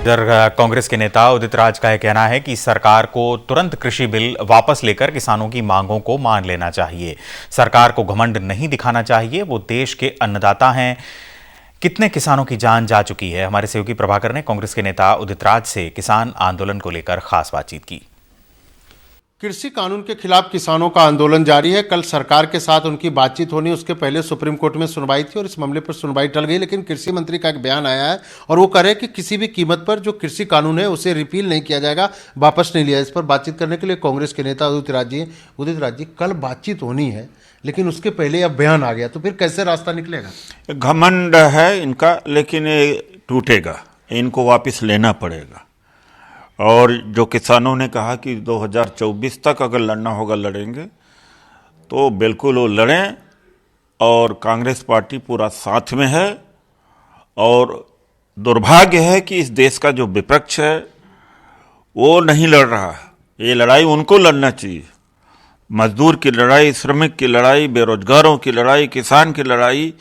इधर कांग्रेस के नेता उदित राज का यह कहना है कि सरकार को तुरंत कृषि बिल वापस लेकर किसानों की मांगों को मान लेना चाहिए। सरकार को घमंड नहीं दिखाना चाहिए, वो देश के अन्नदाता हैं। कितने किसानों की जान जा चुकी है। हमारे सहयोगी प्रभाकर ने कांग्रेस के नेता उदित राज से किसान आंदोलन को लेकर खास बातचीत की। कृषि कानून के खिलाफ किसानों का आंदोलन जारी है। कल सरकार के साथ उनकी बातचीत होनी, उसके पहले सुप्रीम कोर्ट में सुनवाई थी और इस मामले पर सुनवाई टल गई। लेकिन कृषि मंत्री का एक बयान आया है और वो कह रहे हैं कि किसी भी कीमत पर जो कृषि कानून है उसे रिपील नहीं किया जाएगा, वापस नहीं लिया। इस पर बातचीत करने के लिए कांग्रेस के नेता उदित राज जी। उदित राज जी, कल बातचीत होनी है लेकिन उसके पहले अब बयान आ गया, तो फिर कैसे रास्ता निकलेगा? घमंड है इनका, लेकिन ये टूटेगा, इनको वापस लेना पड़ेगा। और जो किसानों ने कहा कि 2024 तक अगर लड़ना होगा लड़ेंगे, तो बिल्कुल वो लड़ें। और कांग्रेस पार्टी पूरा साथ में है। और दुर्भाग्य है कि इस देश का जो विपक्ष है वो नहीं लड़ रहा। ये लड़ाई उनको लड़ना चाहिए। मजदूर की लड़ाई, श्रमिक की लड़ाई, बेरोजगारों की लड़ाई, किसान की लड़ाई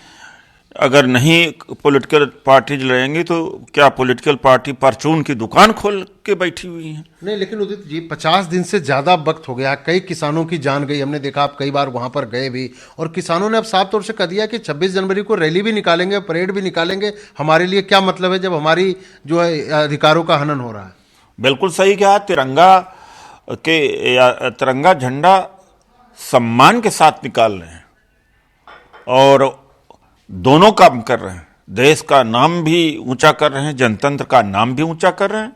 अगर नहीं पॉलिटिकल पार्टीज लड़ेंगी तो क्या पॉलिटिकल पार्टी परचून की दुकान खोल के बैठी हुई है? नहीं, लेकिन उदित जी 50 दिन से ज्यादा वक्त हो गया, कई किसानों की जान गई। हमने देखा, आप कई बार वहां पर गए भी, और किसानों ने अब साफ तौर से कह दिया कि 26 जनवरी को रैली भी निकालेंगे, परेड भी निकालेंगे। हमारे लिए क्या मतलब है जब हमारी जो है अधिकारों का हनन हो रहा है? बिल्कुल सही कहा। तिरंगा झंडा सम्मान के साथ निकाल रहे हैं और दोनों काम कर रहे हैं। देश का नाम भी ऊंचा कर रहे हैं, जनतंत्र का नाम भी ऊंचा कर रहे हैं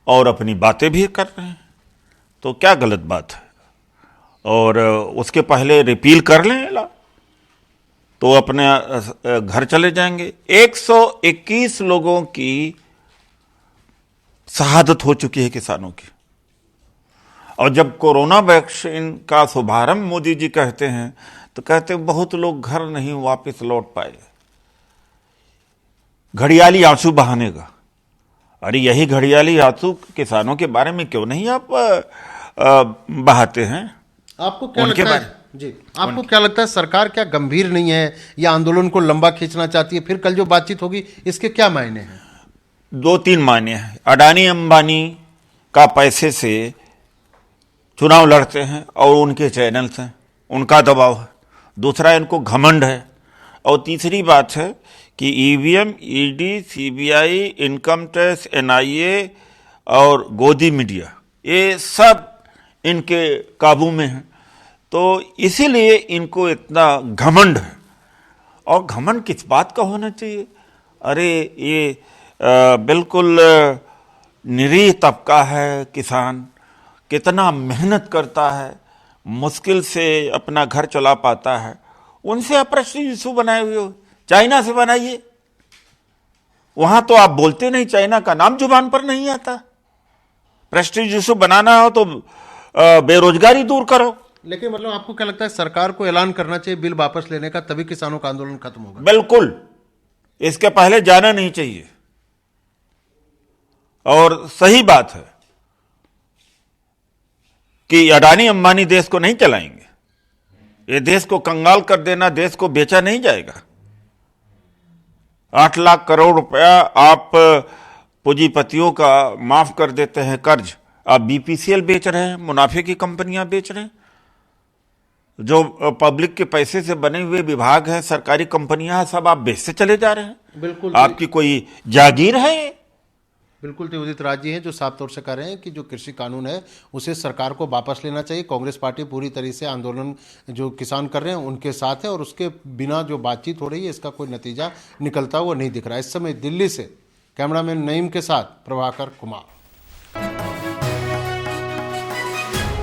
और अपनी बातें भी कर रहे हैं। तो क्या गलत बात है? और उसके पहले रिपील कर लें तो अपने घर चले जाएंगे। 121 लोगों की शहादत हो चुकी है किसानों की। और जब कोरोना वैक्सीन का शुभारंभ मोदी जी कहते हैं तो कहते हैं बहुत लोग घर नहीं वापस लौट पाए, घड़ियाली आंसू बहाने का। अरे यही घड़ियाली आंसू किसानों के बारे में क्यों नहीं आप बहाते हैं? आपको क्या लगता है जी, आपको क्या लगता है सरकार क्या गंभीर नहीं है या आंदोलन को लंबा खींचना चाहती है? फिर कल जो बातचीत होगी इसके क्या मायने हैं? 2-3 मायने हैं। अडानी अंबानी का पैसे से चुनाव लड़ते हैं और उनके चैनल्स हैं, उनका दबाव है। दूसरा, इनको घमंड है। और तीसरी बात है कि EVM, ED, CBI, income tax, NIA और गोदी मीडिया, ये सब इनके काबू में है। तो इसीलिए इनको इतना घमंड है। और घमंड किस बात का होना चाहिए? अरे ये बिल्कुल निरीह तबका है। किसान कितना मेहनत करता है, मुश्किल से अपना घर चला पाता है। उनसे आप प्रेस्टीज इशू बनाए हुए हो। चाइना से बनाइए, वहां तो आप बोलते नहीं, चाइना का नाम जुबान पर नहीं आता। प्रेस्टीज इशू बनाना हो तो बेरोजगारी दूर करो। लेकिन मतलब आपको क्या लगता है सरकार को ऐलान करना चाहिए बिल वापस लेने का, तभी किसानों का आंदोलन खत्म होगा? बिल्कुल, इसके पहले जाना नहीं चाहिए। और सही बात है कि अडानी अंबानी देश को नहीं चलाएंगे। ये देश को कंगाल कर देना, देश को बेचा नहीं जाएगा। 8 लाख करोड़ रुपया आप पूंजीपतियों का माफ कर देते हैं कर्ज। आप बीपीसीएल बेच रहे हैं, मुनाफे की कंपनियां बेच रहे हैं। जो पब्लिक के पैसे से बने हुए विभाग हैं, सरकारी कंपनियां हैं, सब आप बेचते चले जा रहे हैं। बिल्कुल, आपकी कोई जागीर है? बिल्कुल। तो उदित राज जी हैं जो साफ तौर से कह रहे हैं कि जो कृषि कानून है उसे सरकार को वापस लेना चाहिए। कांग्रेस पार्टी पूरी तरीके से आंदोलन जो किसान कर रहे हैं उनके साथ है और उसके बिना जो बातचीत हो रही है इसका कोई नतीजा निकलता हुआ नहीं दिख रहा है। इस समय दिल्ली से कैमरामैन नईम के साथ प्रभाकर कुमार।